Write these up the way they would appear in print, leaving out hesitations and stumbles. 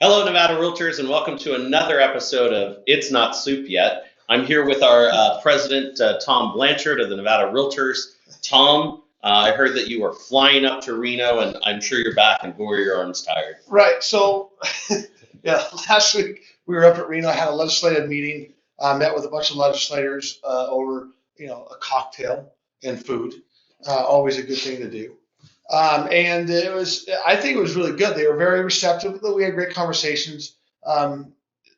Hello, Nevada Realtors, and welcome to another episode of It's Not Soup Yet. I'm here with our President, Tom Blanchard of the Nevada Realtors. Tom, I heard that you are flying up to Reno, and I'm sure you're back and boy, your arm's tired. Right. So, yeah, last week we were up at Reno, had a legislative meeting, met with a bunch of legislators over, a cocktail and food. Always a good thing to do. And I think it was really good. They were very receptive. We had great conversations.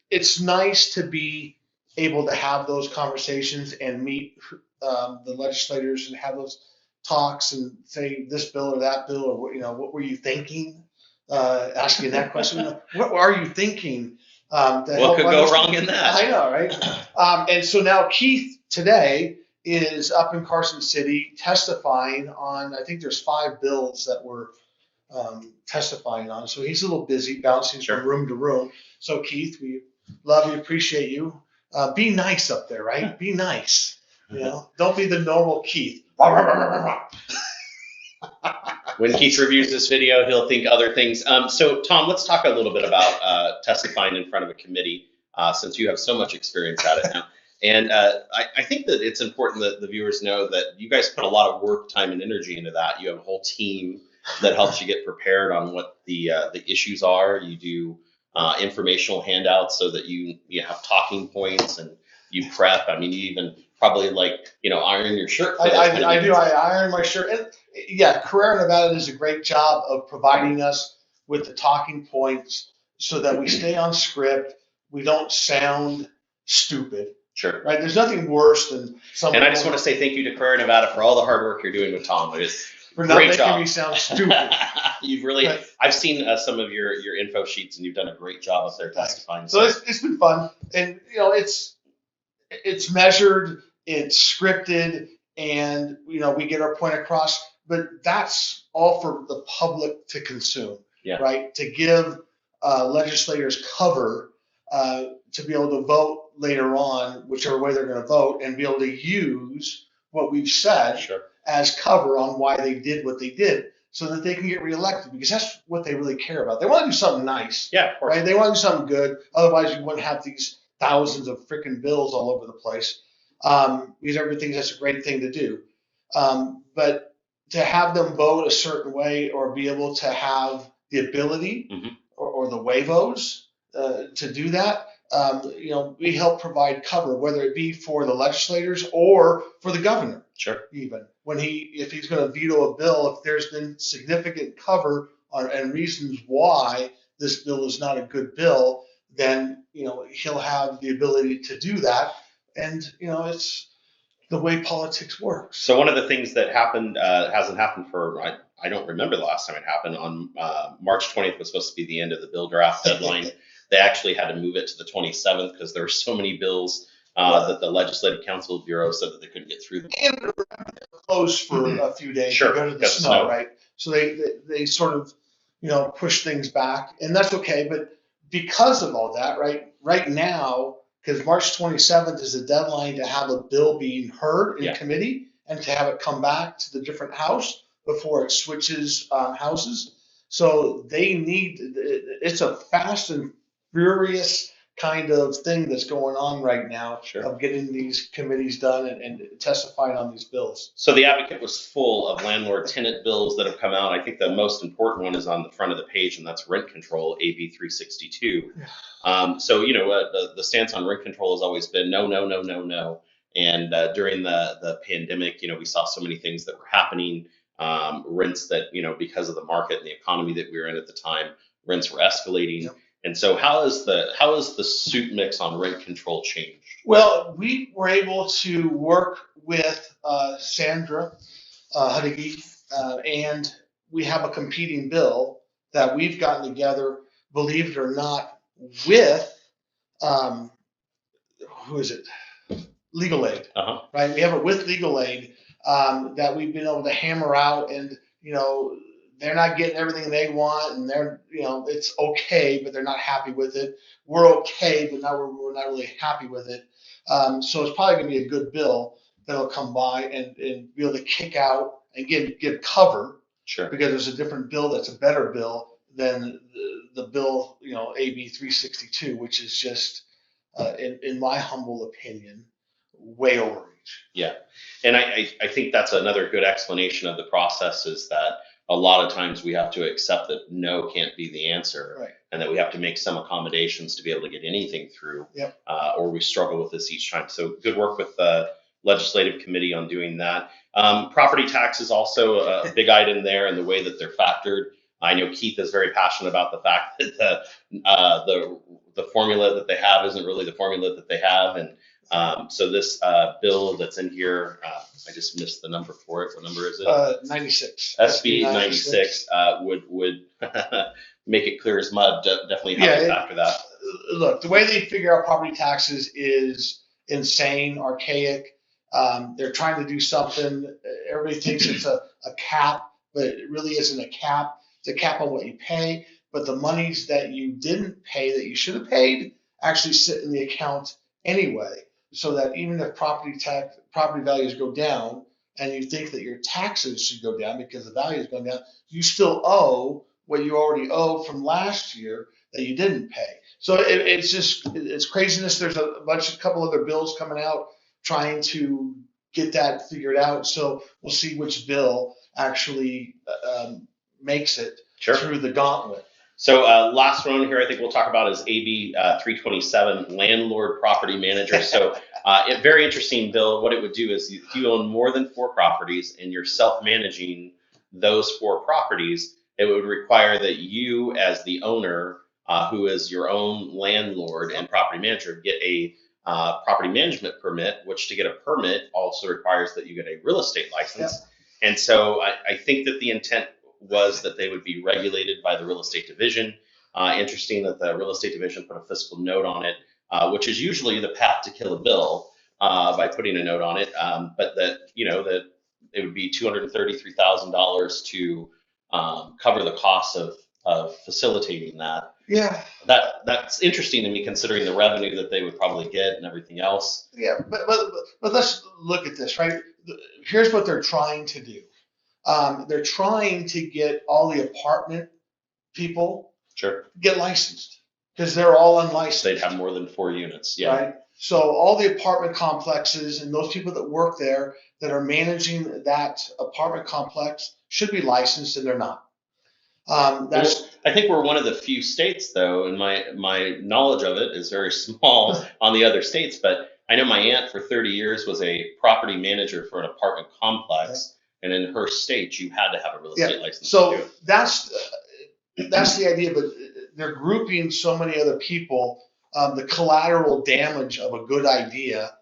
It's nice to be able to have those conversations and meet the legislators and have those talks and say this bill or that bill or what were you thinking? Asking that question. What are you thinking? What could go wrong in that? I know, right? And so now Keith today is up in Carson City testifying on, I think there's 5 bills that we're testifying on. So he's a little busy bouncing from room to room. So Keith, we love you, appreciate you. Be nice up there, right? Be nice. Don't be the normal Keith. When Keith reviews this video, he'll think other things. So, Tom, let's talk a little bit about testifying in front of a committee, since you have so much experience at it now. And I think that it's important that the viewers know that you guys put a lot of work, time, and energy into that. You have a whole team that helps you get prepared on what the issues are. You do informational handouts so that you have talking points and you prep. I mean, you even probably iron your shirt. I do. I iron my shirt. And yeah, Carrera, Nevada does a great job of providing us with the talking points so that we stay on script. We don't sound stupid. Sure. Right. There's nothing worse than someone. And I just want to say thank you to Carrera, Nevada for all the hard work you're doing with Tom. It is for not great making job. me sound stupid. You've really. Right. I've seen some of your info sheets, and you've done a great job up there testifying. So it's been fun, and it's measured, it's scripted, and we get our point across. But that's all for the public to consume, right? To give legislators cover to be able to vote later on, whichever way they're going to vote, and be able to use what we've said as cover on why they did what they did, so that they can get reelected, because that's what they really care about. They want to do something nice, of course. Right? They want to do something good. Otherwise, you wouldn't have these thousands of freaking bills all over the place. Because everybody thinks that's a great thing to do. But to have them vote a certain way or be able to have the ability or the waivos to do that, we help provide cover, whether it be for the legislators or for the governor. Sure. Even if he's going to veto a bill, if there's been significant cover and reasons why this bill is not a good bill, then he'll have the ability to do that. And it's the way politics works. So one of the things that happened hasn't happened for I don't remember the last time it happened. On March 20th was supposed to be the end of the bill draft deadline. They actually had to move it to the 27th because there were so many bills that the Legislative Council Bureau said that they couldn't get through. And they were closed for a few days because of the snow, right? So they sort of push things back, and that's okay. But because of all that, right now, because March 27th is the deadline to have a bill being heard in committee and to have it come back to the different house before it switches houses. So it's a fast and furious kind of thing that's going on right now of getting these committees done and testifying on these bills. So the Advocate was full of landlord-tenant bills that have come out. I think the most important one is on the front of the page, and that's rent control, AB 362. So, the stance on rent control has always been no, no, no, no, no. And during the pandemic, we saw so many things that were happening. Rents that, because of the market and the economy that we were in at the time, rents were escalating. Yep. And so how is the soup mix on rent control changed? Well, we were able to work with Sandra Hudigi, and we have a competing bill that we've gotten together, believe it or not, with who is it? Legal Aid, right? We have it with Legal Aid that we've been able to hammer out, and they're not getting everything they want, and they're it's okay, but they're not happy with it. We're okay, but now we're not really happy with it. So it's probably going to be a good bill that'll come by and be able to kick out and give cover. Sure. Because there's a different bill that's a better bill than the bill, AB 362, which is just, in my humble opinion, way overreach. Yeah. And I think that's another good explanation of the process, is that a lot of times we have to accept that no can't be the answer, Right. and that we have to make some accommodations to be able to get anything through, Yep. or we struggle with this each time. So good work with the legislative committee on doing that. Property tax is also a big item there, and the way that they're factored. I know Keith is very passionate about the fact that the formula that they have isn't really the formula that they have, and so this bill that's in here, I just missed the number for it. What number is it? 96. SB 96 would make it clear as mud. Definitely have to factor that. Look, the way they figure out property taxes is insane, archaic. They're trying to do something. Everybody thinks it's a cap, but it really isn't a cap. It's a cap on what you pay. But the monies that you didn't pay that you should have paid actually sit in the account anyway. So that even if property values go down, and you think that your taxes should go down because the value is going down, you still owe what you already owe from last year that you didn't pay. So it's craziness. There's a couple other bills coming out trying to get that figured out. So we'll see which bill actually makes it through the gauntlet. So last one here I think we'll talk about is AB 327, landlord property manager. So a very interesting bill. What it would do is if you own more than 4 properties and you're self-managing those 4 properties, it would require that you as the owner, who is your own landlord and property manager, get a property management permit, which to get a permit also requires that you get a real estate license. Yep. And so I think that the intent was that they would be regulated by the real estate division. Interesting that the real estate division put a fiscal note on it, which is usually the path to kill a bill by putting a note on it. But that that it would be $233,000 to cover the cost of facilitating that. Yeah. That's interesting to me, considering the revenue that they would probably get and everything else. Yeah, but let's look at this, right? Here's what they're trying to do. They're trying to get all the apartment people get licensed because they're all unlicensed. They'd have more than 4 units. Yeah. Right. So all the apartment complexes and those people that work there that are managing that apartment complex should be licensed, and they're not. I think we're one of the few states, though, and my knowledge of it is very small on the other states, but I know my aunt for 30 years was a property manager for an apartment complex. And in her state, you had to have a real estate license. So that's the idea, but they're grouping so many other people. The collateral damage of a good idea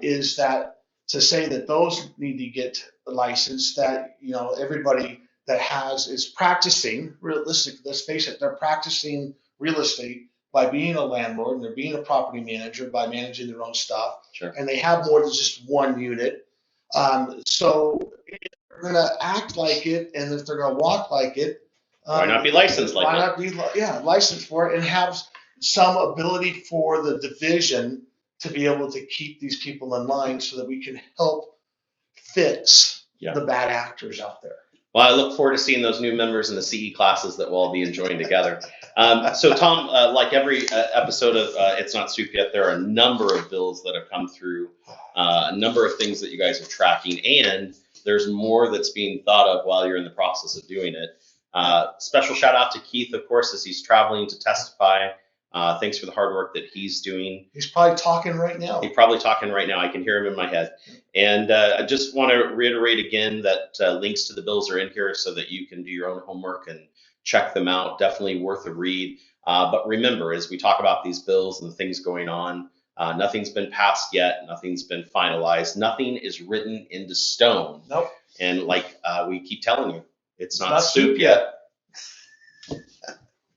is that to say that those need to get licensed, that everybody that is practicing realistic. Let's face it, they're practicing real estate by being a landlord, and they're being a property manager by managing their own stuff. Sure. And they have more than just one unit. So if they're going to act like it, and if they're going to walk like it, why not be licensed like it? Why not be licensed for it and have some ability for the division to be able to keep these people in line so that we can help fix the bad actors out there. Well, I look forward to seeing those new members in the CE classes that we'll all be enjoying together. So, Tom, like every episode of It's Not Soup Yet, there are a number of bills that have come through, a number of things that you guys are tracking, and there's more that's being thought of while you're in the process of doing it. Special shout out to Keith, of course, as he's traveling to testify. Thanks for the hard work that he's doing. He's probably talking right now. He's probably talking right now. I can hear him in my head. And I just want to reiterate again that links to the bills are in here so that you can do your own homework and check them out. Definitely worth a read. But remember, as we talk about these bills and the things going on, nothing's been passed yet. Nothing's been finalized. Nothing is written into stone. Nope. And like we keep telling you, it's not soup yet.